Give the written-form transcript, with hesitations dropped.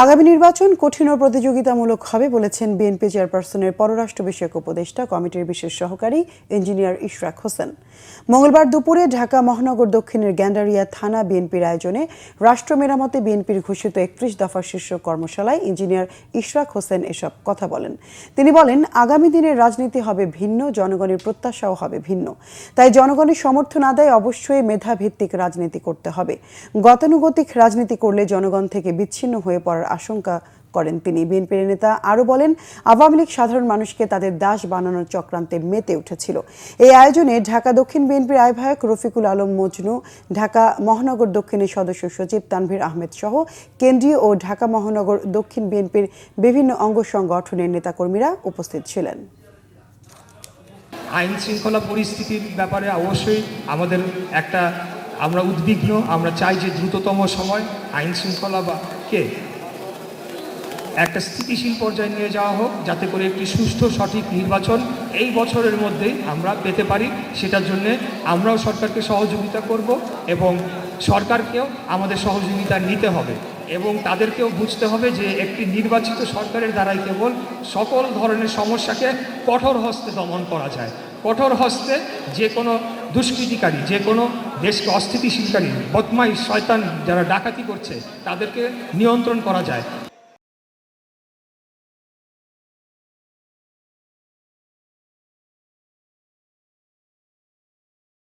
আগামী নির্বাচন কঠিন ও প্রতিযোগিতামূলক হবে বলেছেন বিএনপি চেয়ারপারসনের পররাষ্ট্র বিষয়ক উপদেষ্টা কমিটির বিশেষ সহকারী ইঞ্জিনিয়ার ইশরাক হোসেন। মঙ্গলবার দুপুরে ঢাকা মহানগর দক্ষিণের গ্যান্ডারিয়া থানা বিএনপির আয়োজনে রাষ্ট্র মেরামতে বিএনপির ঘোষিত ৩১ দফার শীর্ষ কর্মশালায় ইঞ্জিনিয়ার ইশরাক হোসেন এসব কথা বলেন। তিনি বলেন, আগামী দিনের রাজনীতি হবে ভিন্ন, জনগণের প্রত্যাশাও হবে ভিন্ন। তাই জনগণের সমর্থন আদায় অবশ্যই মেধাভিত্তিক রাজনীতি করতে হবে। গতানুগতিক রাজনীতি করলে জনগণ থেকে বিচ্ছিন্ন হয়ে পড়ার আশঙ্কা করেন তিনি। বিএনপির নেতা আরও বলেন, আওয়ামী লীগ সাধারণ মানুষকে তাদের দাস বানানোর চক্রান্তে মেতে উঠেছিল। এই আয়োজনে ঢাকা দক্ষিণ বিএনপির আহ্বায়ক রফিকুল আলম মজনু, ঢাকা মহানগর দক্ষিণের সদস্য সচিব তানভীর আহমেদ সহ কেন্দ্রীয় ও ঢাকা মহানগর দক্ষিণ বিএনপির বিভিন্ন অঙ্গ সংগঠনের নেতাকর্মীরা উপস্থিত ছিলেন। আইন শৃঙ্খলা পরিস্থিতির ব্যাপারে অবশ্যই আমরা উদ্বিগ্ন। আমরা চাই যে দ্রুততম সময় আইন শৃঙ্খলাকে একটা স্থিতিশীল পর্যায়ে নিয়ে যাওয়া হোক, যাতে করে একটি সুষ্ঠু সঠিক নির্বাচন এই বছরের মধ্যেই আমরা পেতে পারি। সেটার জন্য আমরাও সরকারকে সহযোগিতা করব এবং সরকারকেও আমাদের সহযোগিতা নিতে হবে এবং তাদেরকেও বুঝতে হবে যে একটি নির্বাচিত সরকারের দ্বারাই কেবল সকল ধরনের সমস্যাকে কঠোর হস্তে দমন করা যায়। কঠোর হস্তে যে কোনো দুষ্কৃতিকারী, যে কোনো দেশকে অস্থিতিশীলকারী, বদমাইশ, শয়তান যারা ডাকাতি করছে তাদেরকে নিয়ন্ত্রণ করা যায়।